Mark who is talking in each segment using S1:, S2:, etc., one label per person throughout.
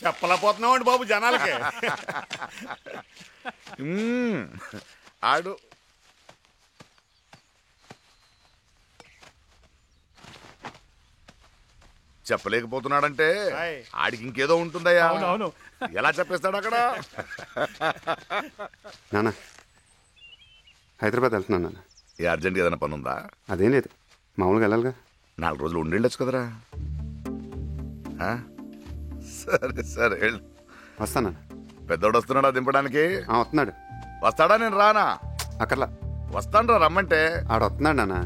S1: చెప్పలేకపోతున్నామండి బాబు జనాలకి.
S2: ఆడు చెప్పలేకపోతున్నాడంటే ఆడికి ఇంకేదో ఉంటుందయ్యా.
S1: అవును.
S2: ఎలా చెప్పేస్తాడు అక్కడ?
S3: నాన్న హైదరాబాద్ వెళ్తున్నాను నాన్న.
S2: ఏ అర్జెంట్గా ఏదైనా పని ఉందా?
S3: అదేం లేదు, మామూలుగా వెళ్ళాలిగా.
S2: 4 రోజులు ఉండేళ్ళొచ్చు కదరా. సరే సరే వెళ్ళు.
S3: వస్తాను.
S2: పెద్దోడు వస్తున్నాడా దింపడానికి?
S3: వస్తున్నాడు.
S2: వస్తాడా? నేను రానా?
S3: అక్కర్లా,
S2: వస్తాను రా, రమ్మంటే.
S3: ఆడ వస్తున్నాడు నాన్న.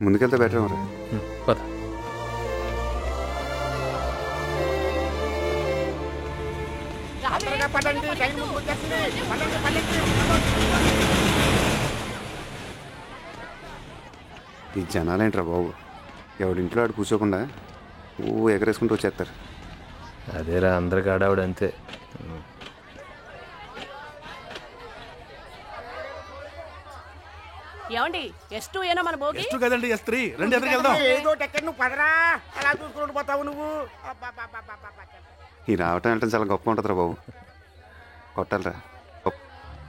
S3: ముందుకెళ్తే బెటర్ ఏమరా.
S4: పద.
S3: ఈ జనాలేంట్రా బాబు, ఎవడింట్లో ఆడు కూర్చోకుండా ఎగరేసుకుంటూ వచ్చేస్తారు.
S4: అదేరా అందరికి ఆడావిడ అంతే.
S5: ఏమండి S2 ఏనా మన భోగి?
S1: S2 కదండి, S3. రండి ఎదురుకి వెళ్దాం.
S6: ఏదో టెక్కర్ నువ్వు పదరా, అలా చూసుకుంటూ పోతావు నువ్వు.
S3: ఈ రావటం వెళ్ళటం చాలా గొప్ప ఉంటుందిరా బాబు. కొట్టాలిరా,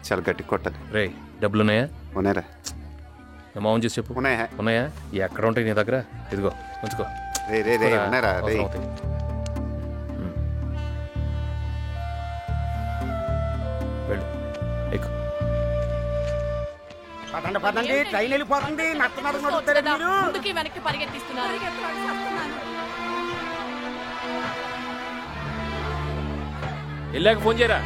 S3: చాలా గట్టి కొట్టాలి.
S4: రే డబ్బులున్నాయా?
S3: ఉన్నాయరా.
S4: మామూలు చేసి చెప్పు.
S3: ఉన్నాయా?
S4: ఉన్నాయా? ఎక్కడ ఉంటాయి నీ దగ్గర? ఇదిగో ఉంచుకో.
S3: రే రే రే ఉన్నాయరా. రే
S4: వెళ్ళు, ఎక్కు.
S6: పదండి పదండి, ట్రైన్ వెళ్ళిపోతుంది. నడుతున్నారు మీరు.
S5: ముందుకి వెనక్కి పరిగెత్తిస్తున్నారు.
S4: వెళ్ళాక ఫోన్ చేయరా.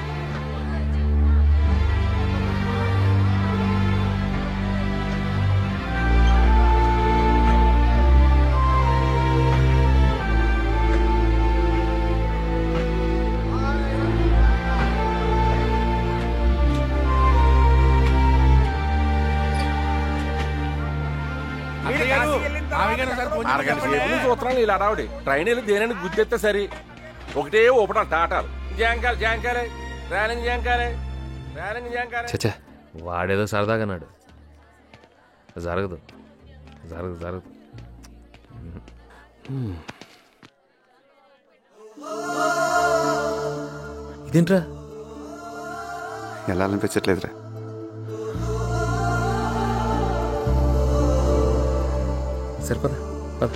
S7: సూత్రాలు ఇలా రావడి. ట్రైన్ వెళ్ళి దేని గుర్తెత్తే సరి. ఒకటే ఊపటాలు టాటాలు. జాంకాలు జాంకాలే, ర్యాలింగ్ జాంకాలే, ర్యాలింగ్ జాంకాలే.
S4: చచ్చా, వాడేదో సరదాగా అన్నాడు. జరగదు జరగదు జరగదు. ఇదేంట్రా?
S3: వెళ్ళాలనిపించట్లేదురా.
S4: సరిపద పద.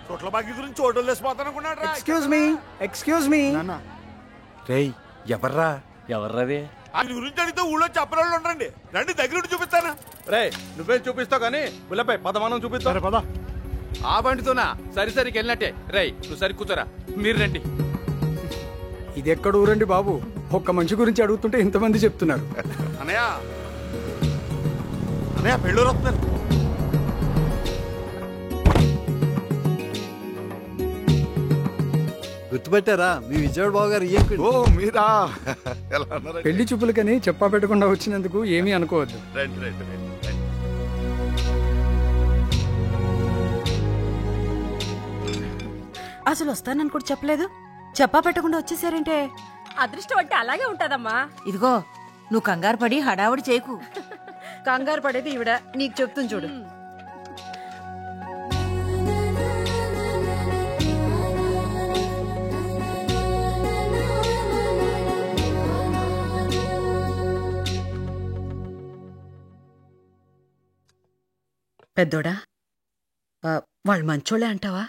S1: చోట్ల బాకీ గురించి చోటు లేసిపోతాను అనుకున్నాడు.
S6: Excuse me.
S7: రేయ్ ఎవర్రా?
S4: ఎవర్రాది?
S1: ఆయన గురించి అడిగితే ఊళ్ళో చెప్పలేళ్ళు ఉండండి. రండి దగ్గర చూపిస్తాను.
S7: రే నువ్వేం చూపిస్తావు కానీ పిల్లపై పదమానం చూపిస్తా.
S1: పద.
S7: ఆ బండితోనా? సరిసరికి వెళ్ళినట్టే. రేయ్ నువ్వు సరి కూర్చోరా, మీరు రండి.
S6: ఇది ఎక్కడ ఊరండి బాబు? ఒక్క మనిషి గురించి అడుగుతుంటే ఇంతమంది చెప్తున్నారు.
S1: అన్నయ్య అన్నయ్య పెళ్ళూరు వస్తున్నారు.
S8: గుర్తుపెట్టారా మీ విజయవాడ బాబు గారు
S2: ఓ మీరా ఎలా ఉన్నారండి?
S6: పెళ్లి చూపులకని చెప్పా పెట్టకుండా వచ్చినందుకు ఏమీ అనుకోవద్దు.
S2: రండి, రండి, రండి, రండి.
S9: అసలు వస్తానని కూడా చెప్పలేదు, చెప్పా పెట్టకుండా వచ్చేసారంటే.
S5: అదృష్టం అంటే అలాగే ఉంటదమ్మా.
S9: ఇదిగో నువ్వు కంగారు పడి హడావుడి చేయకు. కంగారు పడేది ఈవిడ, నీకు చెప్తుంది చూడు. పెద్దోడా, వాళ్ళు మంచోళ్ళే అంటావా?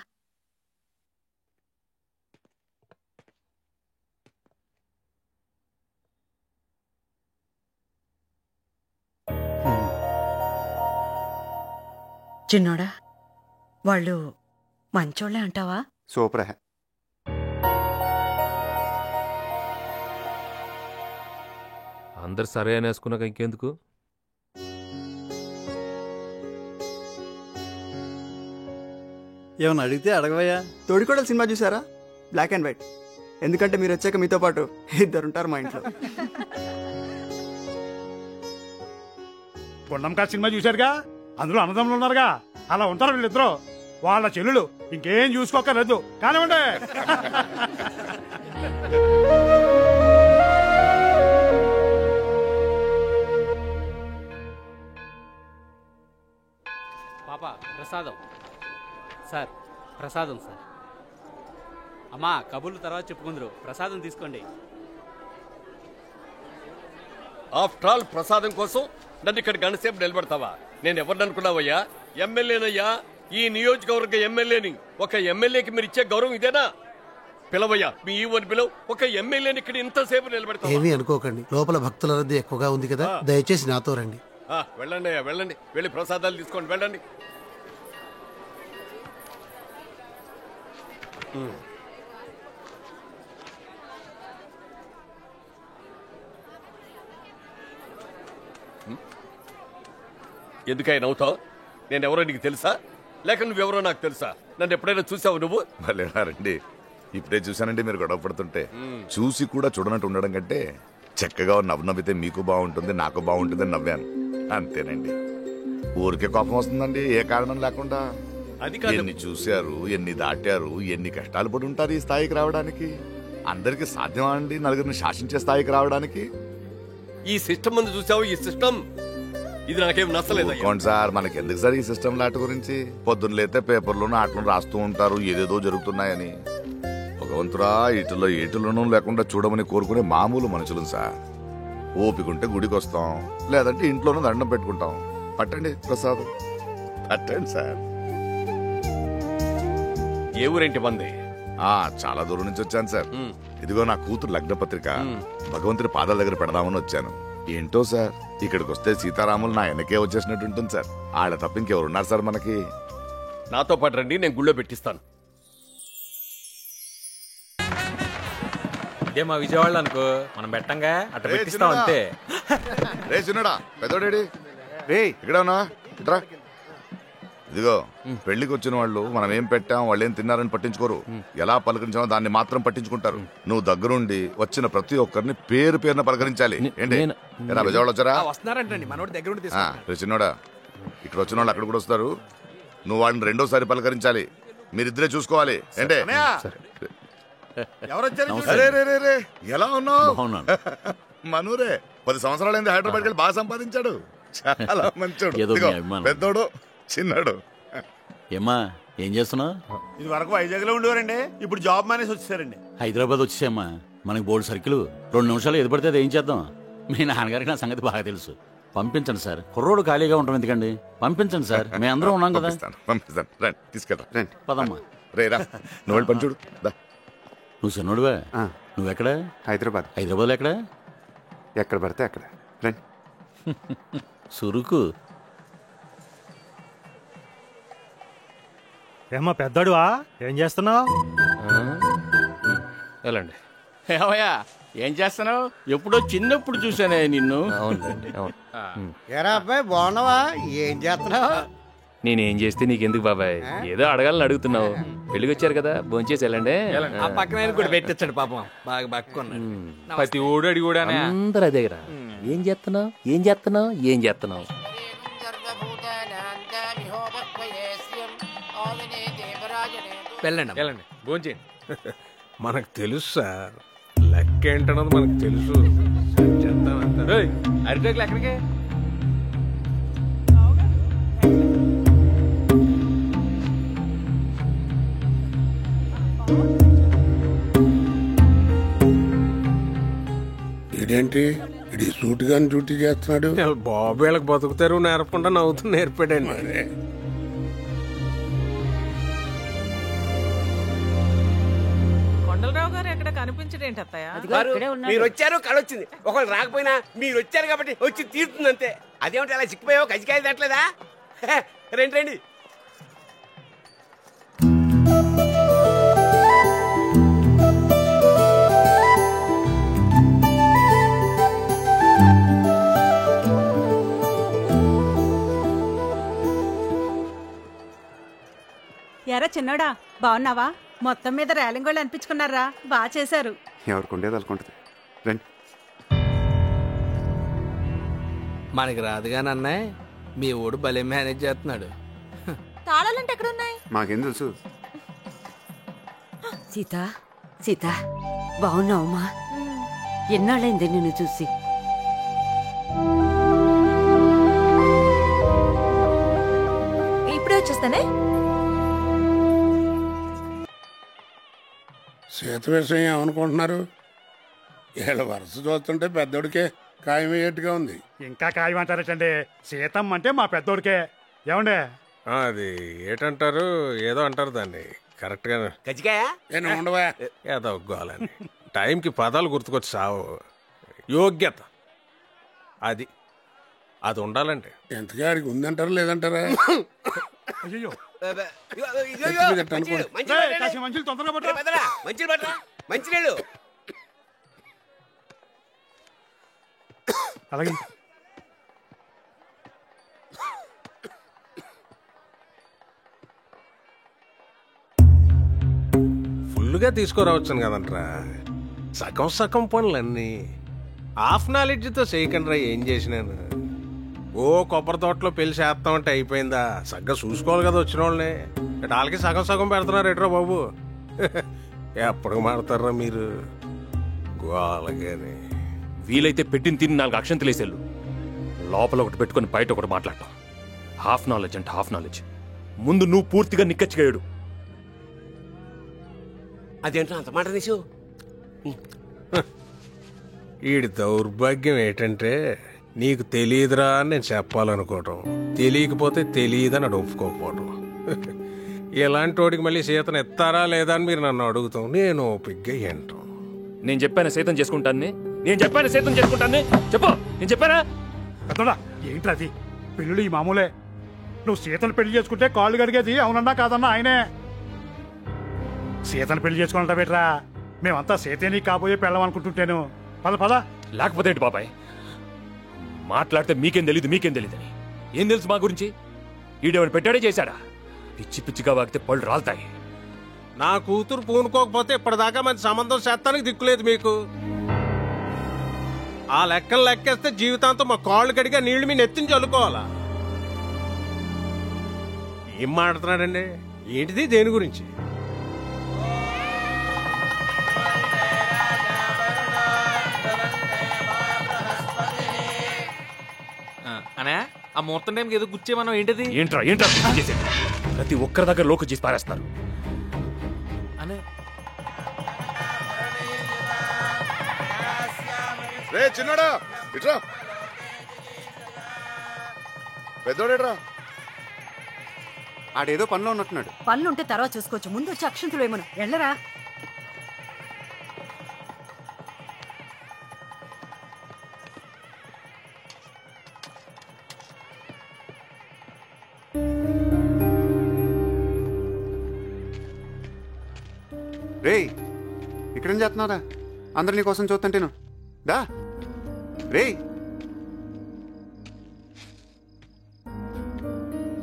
S9: చిన్నోడా, వాళ్ళు మంచోళ్ళే అంటావా?
S3: సూపర్.
S4: అందరు సరే అనేసుకున్నాక ఇంకెందుకు?
S8: ఏమన్నా అడిగితే అడగవయ్యా.
S6: తోడికోడలు సినిమా చూసారా? Black and white. ఎందుకంటే మీరు వచ్చాక మీతో పాటు ఇద్దరుంటారు మా ఇంట్లో.
S1: కొండంకా సినిమా చూశారుగా, అందులో అన్నదమ్ములు ఉన్నారుగా, అలా ఉంటారు వీళ్ళిద్దరు. వాళ్ళ చెల్లులు ఇంకేం చూసుకోకర్లేదు కానివ్వండి.
S10: పాప ప్రసాదం సార్, ప్రసాదం సార్. అమ్మా కబుర్లు తర్వాత చెప్పుకుందరు, ప్రసాదం తీసుకోండి.
S7: ఆఫ్టర్ ఆల్ ప్రసాదం కోసం నన్ను ఇక్కడ గంటసేపు నిలబెడతావా? నేను ఎవరిని అనుకున్నావయ్యా? ఎమ్మెల్యేనయ్యా, ఈ నియోజకవర్గ ఎమ్మెల్యేని. ఒక ఎమ్మెల్యేకి మీరు ఇచ్చే గౌరవం ఇదేనా? పిలవయ్యా, మీ ఈవోని పిలవ. ఒక ఎమ్మెల్యేని ఇక్కడ ఇంతసేపు నిలబెడతా.
S8: ఏమీ అనుకోకండి, లోపల భక్తుల రద్దీ ఎక్కువగా ఉంది కదా, దయచేసి నాతో రండి.
S7: వెళ్ళండి అయ్యా, వెళ్ళండి. వెళ్ళి ప్రసాదాలు తీసుకోండి, వెళ్ళండి. ఎందుకై నవ్వుతావు? నేనెవరో నీకు తెలుసా, లేక నువ్వెవరో నాకు తెలుసా? నన్ను ఎప్పుడైనా చూసావు నువ్వు?
S2: భలేనారండి, ఇప్పుడే చూశానండి మీరు గొడవ పడుతుంటే. చూసి కూడా చూడనట్టు ఉండడం కంటే చక్కగా నవ్వితే మీకు బాగుంటుంది, నాకు బాగుంటుంది అని నవ్వాను, అంతేనండి. ఊరికే కోపం వస్తుందండి ఏ కారణం లేకుండా.
S7: అది కాదు.
S2: ఎన్ని చూశారు, ఎన్ని దాటారు, ఎన్ని కష్టాలు పడి ఉంటారు ఈ స్థాయికి రావడానికి. అందరికి సాధ్యమా అండి నలుగురిని శాసించే స్థాయికి రావడానికి?
S7: ఈ సిస్టమ్ ముందు చూసావు, ఈ సిస్టమ్ ఇది నాకేం నచ్చలేదు.
S2: ఊరుకోండి సార్, మనకి ఎందుకు సార్ ఈ సిస్టమ్ లాట్ గురించి? పొద్దున్న లేతే పేపర్లోనూ ఆటలను రాస్తూ ఉంటారు ఏదేదో జరుగుతున్నాయని. భగవంతుడా, ఇటులో ఏటులను లేకుండా చూడమని కోరుకునే మామూలు మనుషులు సార్. ఓపికంటే గుడికి వస్తాం, లేదంటే ఇంట్లోనూ దండం పెట్టుకుంటాం. పట్టండి ప్రసాదం, పట్టండి సార్.
S7: ఏ ఊరేంటి మంది?
S2: చాలా దూరం నుంచి వచ్చాను సార్. ఇదిగో నా కూతురు లగ్న పత్రిక భగవంతుడి పాదాల దగ్గర పెడదామని వచ్చాను. ఏంటో సార్, ఇక్కడికి వస్తే సీతారాములు నా వెనకే వచ్చేసినట్టు ఉంటుంది సార్. ఆడ తప్ప ఇంకెవరున్నారు సార్ మనకి?
S7: నాతో పాటు రండి, నేను గుళ్ళో పెట్టిస్తాను.
S10: ఇదే మా విజయవాడ అనుకో, మనం పెట్టంగా అట్ట పెట్టిస్తాం అంతే.
S2: రే చిన్నడా, పెద్దోడేడి రే, ఇక్కడ ఉన్నా ఇట్రా. ఇదిగో, పెళ్లికి వచ్చిన వాళ్ళు మనం ఏం పెట్టాం, వాళ్ళు ఏం తిన్నారని పట్టించుకోరు. ఎలా పలకరించామో దాన్ని మాత్రం పట్టించుకుంటారు. నువ్వు దగ్గరుండి వచ్చిన ప్రతి ఒక్కరిని పేరు పేరున పలకరించాలి. ఏంటి విజయవాడ వచ్చారా?
S6: వస్తున్నారంటండి, మనోడి దగ్గర
S2: రే చిన్నోడా, ఇక్కడ వచ్చిన వాళ్ళు అక్కడ కూడా వస్తారు. నువ్వు వాళ్ళని రెండోసారి పలకరించాలి. మీరిద్దరే చూసుకోవాలి. ఏంటే ఎలా ఉన్నావు? మనూరే 10 సంవత్సరాలైంది హైదరాబాద్కి వెళ్ళి బాగా సంపాదించాడు. చాలా మంచోడు, పెద్దోడు చిన్నాడు.
S10: ఏమ్మా ఏం చేస్తున్నావు?
S1: ఇది వరకు వైజాగ్ లో ఉండేవారండి, ఇప్పుడు జాబ్ మానేసి వచ్చేసారండి.
S10: హైదరాబాద్ వచ్చేసామ్మా, మనకి బోర్డు సర్కిల్ 2 నిమిషాలు ఎది పడితే అది ఏం చేద్దాం. మీ నాన్నగారికి నా సంగతి బాగా తెలుసు. పంపించండి సార్, కుర్రోడు ఖాళీగా ఉంటాం ఎందుకండి, పంపించండి సార్, మేము అందరం ఉన్నాం కదా.
S2: పంపిస్తాను, రండి తీసుకెళ్తా. రండి
S10: పదమ్మా.
S2: రేరా, నువ్వు పని చూడు.
S10: నువ్వు చిన్నోడువా? నువ్వెక్కడ?
S3: హైదరాబాద్.
S10: హైదరాబాద్లో ఎక్కడ?
S3: ఎక్కడ పడితే అక్కడ. రండి.
S10: సురుకు.
S1: ఏమ్మా పెద్దడువా, ఏం చేస్తున్నావు?
S4: వెళ్ళండి.
S10: ఏమయ్యా ఏం చేస్తున్నావు? ఎప్పుడో చిన్నప్పుడు చూసానే నిన్ను.
S4: అవునండి, అవును.
S8: ఎరా అబ్బాయి బాగున్నావా? ఏం చేస్తున్నావు?
S4: నేనేం చేస్తే నీకెందుకు బాబాయ్? ఏదో అడగాలని అడుగుతున్నావు. పెళ్లికి వచ్చారు కదా, భోంచేసి వెళ్ళండి.
S11: ఆ పక్కన కూడా పెట్టించాడు పాపం, బాగా పక్కున్నాడు.
S12: ప్రతి ఓడు అడిగి కూడా
S4: అందరు అదేరా. ఏం చేస్తున్నావు, ఏం చేస్తున్నావు, ఏం చేస్తున్నావు?
S11: వెళ్ళండి
S12: వెళ్ళండి, భోంచేయండి. మనకు తెలుసు సార్, లెక్క ఏంటన్నది మనకు తెలుసు. అరిటేకులు ఎక్కడికి?
S8: ఇదేంటి ఇది సూట్ గాని డ్యూటీ చేస్తున్నాడు?
S12: బాబు వీళ్ళకి బతుకుతారు నేర్పకుండా నవ్వుతూ నేర్పాడండి.
S9: కొండలరావు గారు ఎక్కడ కనిపించడేంటి అత్తయ్య?
S11: మీరు వచ్చారు కళొచ్చింది, ఒకళ్ళు రాకపోయినా మీరు వచ్చారు కాబట్టి వచ్చి తీరుతుంది అంతే. అదేమిటి అలా చిక్కిపోయావు, కజికాయలు తట్టలేదా? రండి రండి.
S9: ఎరా చిన్నోడా, బాగున్నావా? మొత్తం మీద రేలింగ్ వాళ్ళు అనిపించుకున్నారా? బాగా చేశారు.
S3: ఎవరికి ఉండేది అనుకుంటుంది. రండి.
S11: మనకి రాదుగాని అన్నయ్య, మీ ఊడు భలే మేనేజ్ చేస్తున్నాడు.
S5: తాళాలంటే ఎక్కడున్నాయి?
S3: మాకేం తెలుసు?
S9: సీత, సీత బాగున్నావమ్మా? ఎన్నాళ్ళైంది నిన్ను చూసి.
S5: ఇప్పుడే వచ్చేస్తానే.
S8: సీత విషయం ఏమనుకుంటున్నారు? వీళ్ళ వరుస చూస్తుంటే పెద్దోడికే ఖాయమయ్యేట్టుగా ఉంది.
S1: ఇంకా ఖాయమంటారటండి. సీతమ్మ అంటే మా పెద్దోడికే. ఏమండే
S12: అది ఏటంటారు, ఏదో అంటారు దాన్ని కరెక్ట్ గా.
S11: కజికాయ
S8: ఉండవా?
S12: ఏదో గోలని టైంకి పదాలు గుర్తుకొచ్చి సావు. యోగ్యత అది అది ఉండాలండి.
S8: ఎంతగా అడిగి ఉందంటారా లేదంటారా?
S1: అయ్యో
S11: మంచినీళ్ళు పట్టరా, మంచినీళ్ళు.
S1: అలాగే
S12: ఫుల్గా తీసుకురావచ్చును కదంట్రా. సగం సగం పనులన్నీ హాఫ్ నాలెడ్జ్తో చేయకండి. ఏం చేసినాను? ఓ కొబ్బరి తోటలో పెళ్లి చేస్తామంటే అయిపోయిందా? సగ్గా చూసుకోవాలి కదా వచ్చిన వాళ్ళని. వాళ్ళకి సగం సగం పెడుతున్నారు ఎట్రా బాబు. ఎప్పటికి మాడతారా మీరు గోలగాని?
S4: వీలైతే పెట్టిన తిని 4 అక్షంతలేసేళ్ళు. లోపల ఒకటి పెట్టుకుని బయట ఒకటి మాట్లాడటం. హాఫ్ నాలెడ్జ్ అంటే హాఫ్ నాలెడ్జ్. ముందు నువ్వు పూర్తిగా నిక్కచ్చిగాడు.
S11: అదేంటో అంత మాట నీసు.
S12: వీడి దౌర్భాగ్యం ఏంటంటే నీకు తెలియదురా అని నేను చెప్పాలనుకోవటం, తెలియకపోతే తెలియదని అది ఒప్పుకోకపోవటం. ఇలాంటి వాడికి మళ్ళీ సీతను ఎత్తారా లేదా అని మీరు నన్ను అడుగుతాం, నేను ఓపిగ్గా ఏంటాం.
S4: నేను చెప్పాను సైతం చేసుకుంటాను, నేను చెప్పాను సైతం చేసుకుంటాను. చెప్పు, నేను చెప్పానా?
S1: పెద్దోడా ఏంటి అది? పెళ్ళిళ్ళు ఈ మామూలే. నువ్వు సీతను పెళ్లి చేసుకుంటే కాళ్ళు కడిగేది అవునన్నా కాదన్నా ఆయనే. సీతను పెళ్లి చేసుకున్నట్ట బెట్రా. మేమంతా సీతని కాబోయే పెళ్ళం అనుకుంటుంటేను. పద పద.
S4: లేకపోతే ఏంటి బాబాయ్? మాట్లాడితే మీకేం తెలీదు, మీకేం తెలీదని. ఏం తెలుసు మా గురించి? ఈడేమని పెట్టాడే చేశాడా? పిచ్చి పిచ్చిగా వాగితే పళ్ళు రాలుతాయి.
S12: నా కూతురు పూనుకోకపోతే ఇప్పటిదాకా మంచి సంబంధం చేస్తానికి దిక్కులేదు మీకు. ఆ లెక్కలు లెక్కేస్తే జీవితాంతం మా కాళ్ళు కడిగా నీళ్లు మీ నెత్తిని చల్లుకోవాలా? ఏం మాట్లాడుతున్నాడండి? ఏంటిది? దేని గురించి?
S13: అనే ఆ ముహూర్తం టైంకి ఏదో గుచ్చేమన్నావు, ఏంటిది?
S4: ఏంట్రా ఏంట్రా చేసేది? ప్రతి ఒక్కరి దగ్గర లోకి చేసి పారేస్తారు.
S13: అనే
S2: రే చిన్నడా ఇట్రా. పెద్దోడేట్రా?
S3: ఆడేదో పనిలో ఉన్నట్టున్నాడు.
S9: పనులుంటే తర్వాత చూసుకోవచ్చు, ముందు వచ్చి అక్షంతులు ఏమను. వెళ్ళరా.
S3: రే ఇక్కడేం చేస్తున్నారా? అందరు నీ కోసం చూస్తుంటేను. దా రే.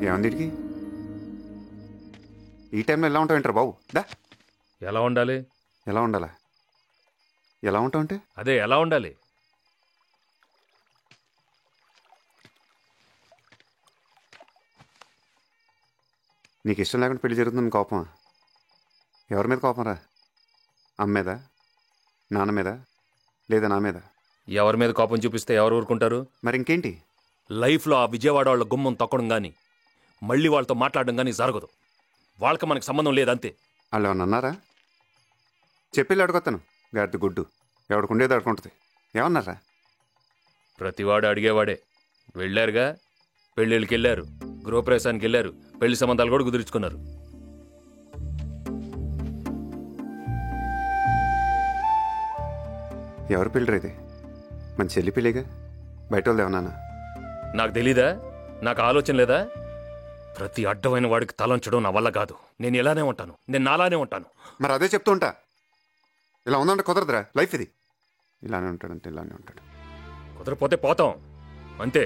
S3: ఏమంది? ఈ టైంలో ఎలా ఉంటావు ఏంట్రా బాబు? దా.
S4: ఎలా ఉండాలి?
S3: ఎలా ఉండాలా? ఎలా ఉంటావు అంటే
S4: అదే ఎలా ఉండాలి?
S3: నీకు ఇష్టం లేకుండా పెళ్లి జరుగుతుంది కోపమా? ఎవరి మీద కోపం రా? అమ్మ మీద, నాన్న మీద, లేదా నా మీద?
S4: ఎవరి మీద కోపం చూపిస్తే ఎవరు ఊరుకుంటారు?
S3: మరి ఇంకేంటి?
S4: లైఫ్లో ఆ విజయవాడ వాళ్ళ గుమ్మం తొక్కడం కానీ మళ్ళీ వాళ్ళతో మాట్లాడడం కానీ జరగదు. వాళ్ళకి మనకు సంబంధం లేదంతే.
S3: వాళ్ళు ఏమన్నా అన్నారా? చెప్పి అడుగుతాను. గాడిద గుడ్డు ఎవడుకుండేది అడుకుంటుంది. ఏమన్నారా?
S4: ప్రతివాడు అడిగేవాడే. వెళ్ళారుగా, పెళ్ళిళ్ళకి వెళ్ళారు, గృహప్రవేశానికి వెళ్ళారు, పెళ్లి సంబంధాలు కూడా కుదుర్చుకున్నారు.
S3: ఎవరు పెళ్ళి ఇది? మన చెల్లి పెళ్ళిగా? బయట వాళ్ళు ఏమన్నా?
S4: నాకు తెలీదా? నాకు ఆలోచన లేదా? ప్రతి అడ్డమైన వాడికి తలంచడం నా వల్ల కాదు. నేను ఇలానే ఉంటాను, నేను నాలానే ఉంటాను.
S3: మరి అదే చెప్తూ ఉంటా. ఇలా ఉందంటే కుదరదురా. లైఫ్ ఇది. ఇలానే ఉంటాడంటే ఇలానే ఉంటాడు.
S4: కుదరపోతే పోతాం అంతే.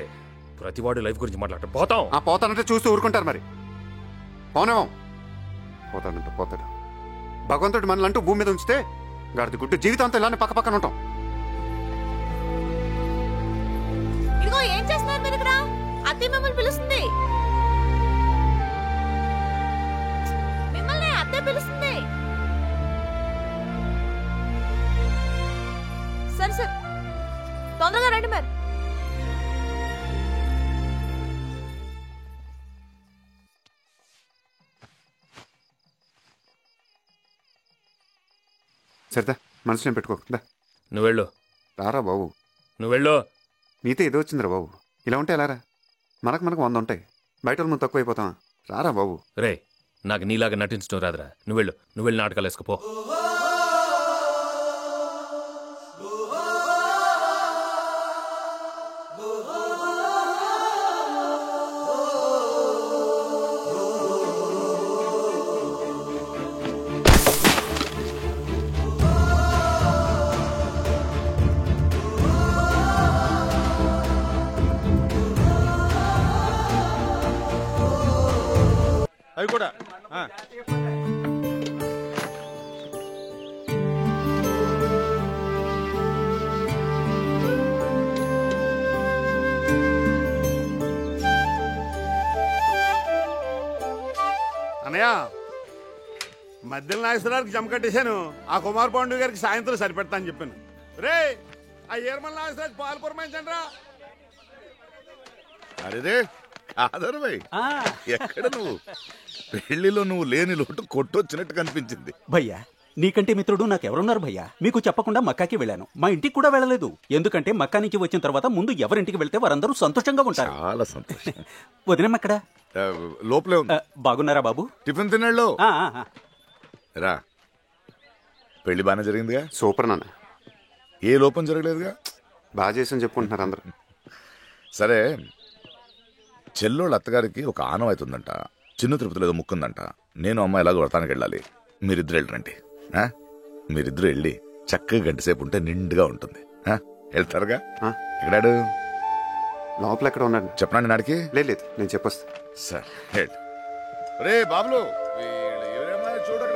S4: ప్రతివాడు లైఫ్ గురించి మాట్లాడటం పోతాం.
S3: ఆ పోతానంటే చూస్తూ ఊరుకుంటారు. మరి పోనేమో. పోతాడంటే పోతాడు. భగవంతుడు మనల్ని అంటూ భూమి మీద ఉంచితే గాడిద గుడ్డు జీవితాంతం ఇలానే పక్క పక్కన ఉంటాం.
S5: ఇదిగో ఏం చేస్తున్నారు మీరు ఇక్కడ? అత్తయ్య మిమ్మల్ని పిలుస్తుంది. మిమ్మల్ని అత్తయ్య పిలుస్తుంది. సరే సరే, తొందరగా రండి మరి.
S3: సరిదా, మనసులో పెట్టుకోకుండా
S4: నువ్వు వెళ్ళు.
S3: రారా బాబు.
S4: నువ్వు వెళ్ళు.
S3: నీతో ఏదో వచ్చిందిరా బాబు. ఇలా ఉంటే ఎలా రా? మనకు 100 ఉంటాయి. బయట వాళ్ళు తక్కువ అయిపోతావా? రారా బాబు.
S4: రే, నాకు నీలాగా నటించడం రాదురా. నువ్వు వెళ్ళు, నువ్వు వెళ్ళి నాటకాలు వేసుకుపో.
S1: అవి కూడా అన్నయ్య, మధ్యలో నాగేశ్వరరావుకి జమ కట్టేశాను. ఆ కుమార్ పాండు గారికి సాయంత్రం సరిపెడతా అని చెప్పాను. రే, ఆ ఏర్మల్ నాగేశ్వరరావు పాలు పురమాయించండి రా.
S2: అరేరే ఆదరవై, ఎక్కడ నువ్వు? పెళ్లిలో నువ్వు లేని లోటు కొట్టొచ్చినట్టు కనిపించింది.
S14: భయ్యా, నీకంటే మిత్రుడు నాకెవరున్నారు భయ్యా? మీకు చెప్పకుండా మక్కాకి వెళ్ళాను. మా ఇంటికి కూడా వెళ్ళలేదు. ఎందుకంటే మక్కా నుంచి వచ్చిన తర్వాత ముందు ఎవరింటికి వెళ్తే వారందరూ సంతోషంగా ఉంటారు.
S2: చాలా సంతోషం.
S14: వదినమ్మ ఎక్కడ?
S2: లోపలే ఉంది.
S14: బాగున్నారా బాబు?
S2: టిఫిన్ తిన్నాళ్ళు. రా, పెళ్లి బాగానే జరిగిందిగా?
S3: సూపర్ నాన్న.
S2: ఏ లోపం జరగలేదుగా?
S3: బాగా చేసని చెప్పుకుంటున్నారు అందరూ.
S2: సరే, చెల్లోళ్ళ అత్తగారికి ఒక ఆనం అవుతుందంట. చిన్న తిరుపతిలో ఏదో ముక్కుందంట. నేను అమ్మాయి ఎలాగో వ్రతానికి వెళ్ళాలి. మీరిద్దరు వెళ్ళరండి. మీరిద్దరు వెళ్ళి చక్కగా గంటసేపు ఉంటే నిండుగా ఉంటుంది. వెళ్తారుగా? ఎక్కడాడు?
S3: లోపల ఎక్కడ ఉన్నాడు
S2: చెప్పనండి. నాడికి
S3: లేదు, నేను చెప్పొస్తా.
S2: సరే రే బాబులు, చూడక్కడ.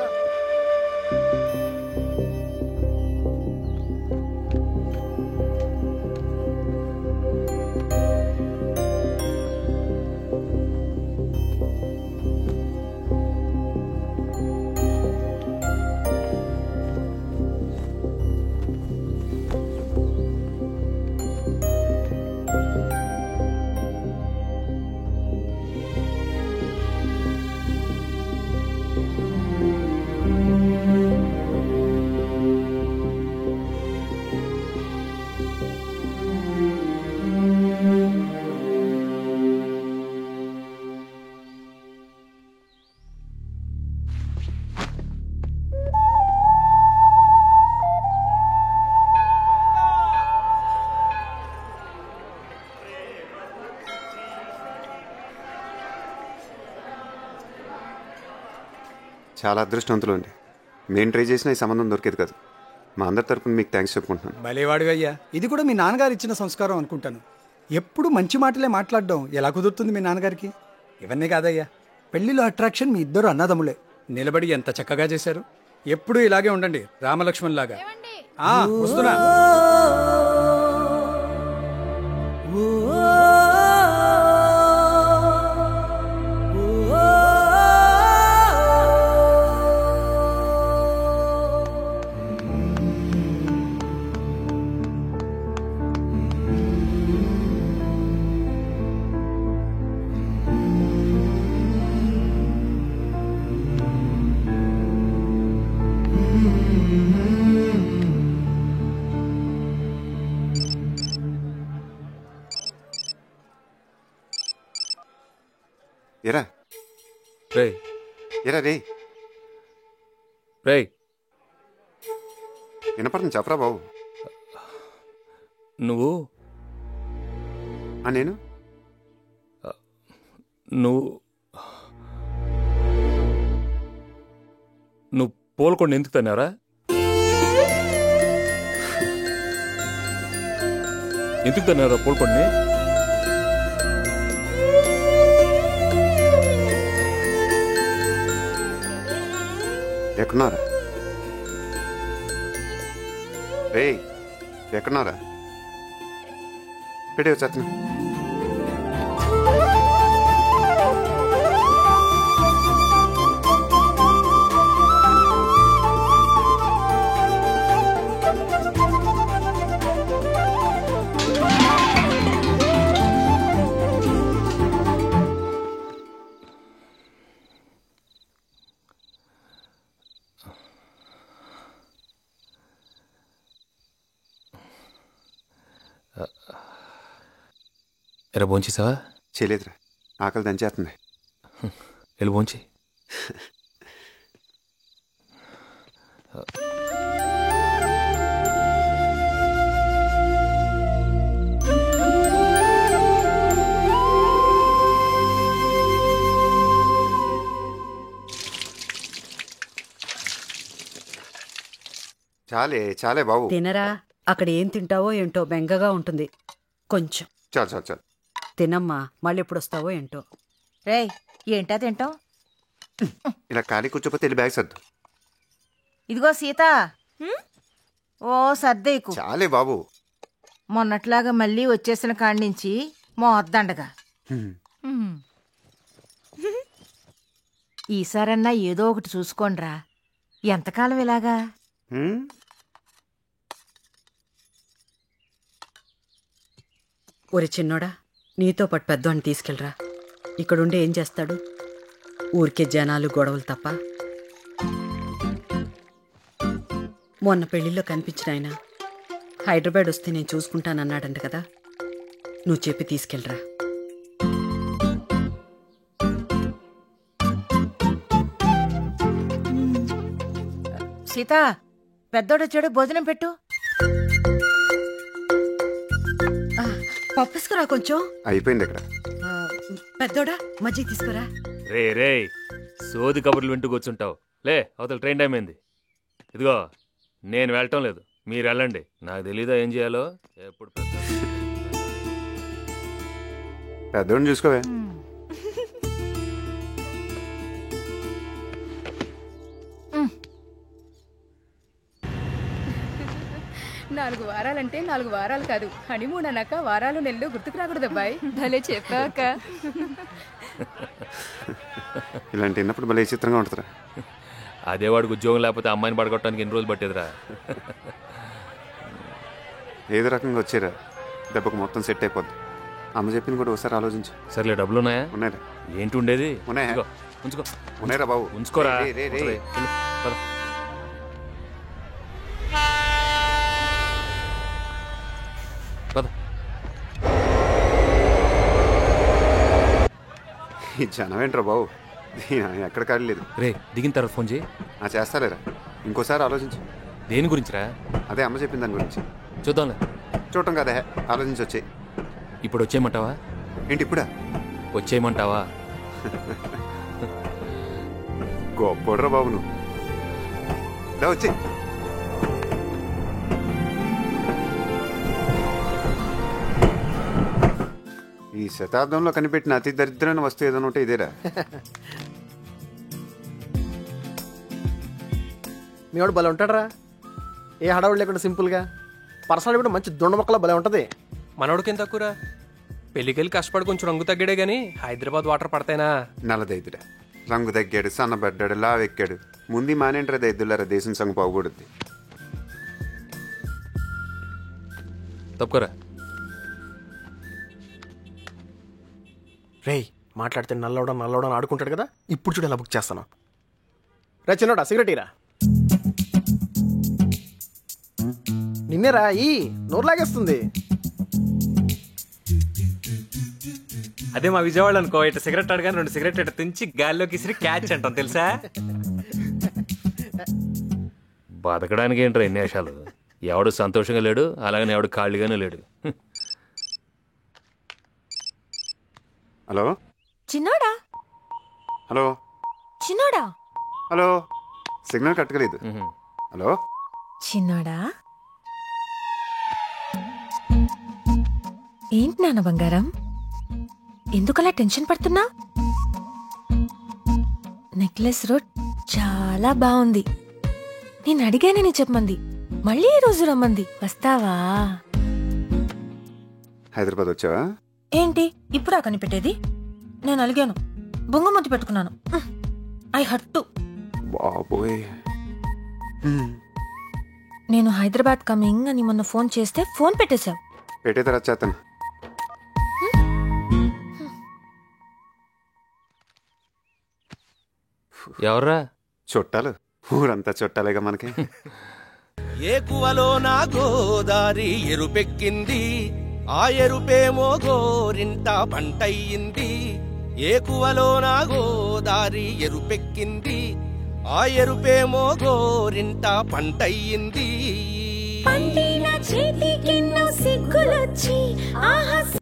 S3: చాలా అదృష్టవంతులు అండి. నేను ట్రై చేసిన ఈ సంబంధం దొరికేది కాదు. మా అందరి తరపున మీకు థ్యాంక్స్ చెప్పుకుంటున్నాను.
S15: భలేవాడు అయ్యా. ఇది కూడా మీ నాన్నగారు ఇచ్చిన సంస్కారం అనుకుంటాను. ఎప్పుడు మంచి మాటలే మాట్లాడడం ఎలా కుదురుతుంది మీ నాన్నగారికి? ఇవన్నీ కాదయ్యా, పెళ్లిలో అట్రాక్షన్ మీ ఇద్దరు అన్నదమ్ములే. నిలబడి ఎంత చక్కగా చేశారు. ఎప్పుడూ ఇలాగే ఉండండి, రామలక్ష్మణ్ లాగా. వస్తున్నా.
S3: ఎరా
S4: రే
S3: ఎరా రే
S4: రే
S3: వినపడుతుంది చెప్పరా బాబు.
S4: నువ్వు
S3: నేను
S4: నువ్వు నువ్వు పోల్కొండ ఎందుకు తన్నారా? ఎందుకు తన్నారా పోల్కొండని?
S3: ఎక్కడున్నారా రే? ఎక్కడున్నారా? పెడే వచ్చేస్తున్నా.
S4: ఎరా భోంచేసావా?
S3: చేయలేదురా, ఆకలి దంచేస్తుంది.
S4: వెళ్ళి భోంచి.
S3: చాలే చాలే బాబు.
S9: తినరా, అక్కడ ఏం తింటావో ఏంటో బెంగగా ఉంటుంది. కొంచెం
S3: చాలు చాలు చాలు
S9: తినమ్మా, మళ్ళీ ఎప్పుడు వస్తావో ఏంటో.
S5: రేయ్, ఏంటా తింటావు?
S3: ఇలా ఖాళీ కూర్చోపోతే వెళ్ళి బ్యాగ్ సర్దు.
S5: ఇదిగో సీత, ఓ సర్దేకు.
S3: చాలే బాబు.
S5: మొన్నట్లాగా మళ్ళీ వచ్చేసిన కాడి నుంచి మోద్దండగా. ఈసారన్నా ఏదో ఒకటి చూసుకోండ్రా. ఎంతకాలం ఇలాగా?
S9: ఒరి చిన్నోడా, నీతో పాటు పెద్దవాడిని తీసుకెళ్ళరా. ఇక్కడుండి ఏం చేస్తాడు? ఊరికే జనాలు గొడవలు తప్ప. మొన్న పెళ్లిలో కనిపించిన ఆయన హైదరాబాద్ వస్తే నేను చూసుకుంటానన్నాడంట కదా, నువ్వు చెప్పి తీసుకెళ్ళరా.
S5: సీత, పెద్దోడొచ్చాడు, భోజనం పెట్టు.
S9: పప్పుసుకురా కొంచెం.
S3: అయిపోయింది ఇక్కడ.
S9: పెద్దోడా, మజ్జిగ తీసుకురా.
S4: రే రే సోది కబుర్లు వింటూ కూర్చుంటావు. లే, అవతల ట్రైన్ టైం అయింది. ఇదిగో, నేను వెళ్ళటం లేదు, మీరు వెళ్ళండి. నాకు తెలీదా ఏం చేయాలో? ఎప్పుడు
S3: పెద్దోడిని చూసుకోవే.
S16: నాలుగు వారాలంటే 4 వారాలు కాదు, హనీమూన్ అన్నాక వారాలు నెలలు గుర్తుకు రాకూడదు అబ్బాయి. భలే చెప్పాక.
S3: ఇలాంటి విన్నప్పుడు భలే చిత్రంగా ఉంటుందిరా.
S4: అదే వాడికి ఉద్యోగం లేకపోతే అమ్మాయిని పడగొట్టడానికి ఎన్ని రోజులు పట్టేదిరా?
S3: ఏదో రకంగా వచ్చారా, దెబ్బకు మొత్తం సెట్ అయిపోద్ది. అమ్మ చెప్పింది కూడా ఒకసారి ఆలోచించు.
S4: సర్లే, డబ్బులు ఉన్నాయా?
S3: ఉన్నాయిరా.
S4: ఏంటి ఉండేది?
S3: ఉన్నాయా?
S4: ఉంచుకో.
S3: ఉన్నాయిరా బాబు.
S4: ఉంచుకోరా.
S3: ఈ జనం ఏంట్రా బాబు, ఎక్కడ ఖాళీ లేదు.
S4: రే, దిగిన తర్వాత ఫోన్ చేయి.
S3: చేస్తాలేరా, ఇంకోసారి ఆలోచించు.
S4: దేని గురించిరా?
S3: అదే అమ్మ చెప్పిన దాని గురించి.
S4: చూద్దాంలే.
S3: చూడటం కదా, ఆలోచించి వచ్చాయి.
S4: ఇప్పుడు వచ్చేయమంటావా?
S3: ఏంటి ఇప్పుడా?
S4: వచ్చేయమంటావా?
S3: గొప్పడ్రా బాబు నువ్వు. వచ్చే ఈ శతాబ్దంలో కనిపెట్టిన అతి దరిద్రమైన వస్తువు ఏదైనా ఉంటే ఇదేరా.
S17: మీ వాడు భలే ఉంటాడరా, ఏ హడావుడు లేకుండా సింపుల్గా. పర్సనాలిటీ కూడా మంచి దుండ మొక్కలా భలే ఉంటుంది.
S18: మనోడికి ఎంత తక్కువరా? పెళ్ళికెళ్ళి కష్టపడి కొంచెం రంగు తగ్గాడే గానీ హైదరాబాద్ వాటర్ పడతాయినా?
S3: నల్లదైదురా, రంగు తగ్గాడు, సన్నబడ్డాడు, లావెక్కాడు. ముందు మానేంటారా దైదులారా, దేశం సంగ పోకూడదు.
S18: తప్పుకోరా.
S17: రేయ్ మాట్లాడితే నల్లవడం ఆడుకుంటాడు కదా, ఇప్పుడు చూడు ఎలా బుక్ చేస్తాను. రే చిన్నోడా సిగరెట్ ఇరా. నిన్నేరా ఈ నోరు లాగేస్తుంది.
S13: అదే మా విజయవాడ అనుకో, ఇట్లా సిగరెట్ అడగానే 2 సిగరెట్ ఇట్లా తుంచి గాల్లోకి ఇసిరి క్యాచ్ అంటాం తెలుసా?
S4: బతకడానికి ఏంట్రా ఎన్ని వేషాలు? ఎవడు సంతోషంగా లేడు, అలాగని ఎవడు ఖాళీగానే లేడు.
S3: హలో
S5: చిన్నోడా,
S3: హలో
S5: చిన్నోడా,
S3: హలో, సిగ్నల్ కట్టగలేదు. హలో
S5: చిన్నోడా. ఏంటి నాన్న బంగారం, ఎందుకలా టెన్షన్ పడుతున్నా? నెక్లెస్ రోడ్ చాలా బాగుంది. నేను అడిగానని చెప్పమంది, మళ్ళీ ఈ రోజు రమ్మంది. వస్తావా?
S3: హైదరాబాద్ వచ్చావా?
S5: ఏంటి ఇప్పుడా కనిపెట్టేది? నేను అలిగాను, బొంగమూతి పెట్టుకున్నాను. ఐ హట్టు.
S3: బాబోయ్,
S5: నేను హైదరాబాద్ కమింగ్ అని మొన్న ఫోన్ చేస్తే ఫోన్ పెట్టేశావు.
S3: పెట్టే తర్వాత చేస్తాను.
S4: ఎవర్రా?
S3: చుట్టాలు, ఊరంతా చుట్టాలేగా మనకి.
S19: ఏకువలో నా గోదారి ఎరుపెక్కింది, ఆ ఎరుపేమో గోరింట పంటయ్యింది. ఏకువలో నా గోదారి ఎరుపెక్కింది, ఆ ఎరుపేమో గోరింట పంటయ్యింది.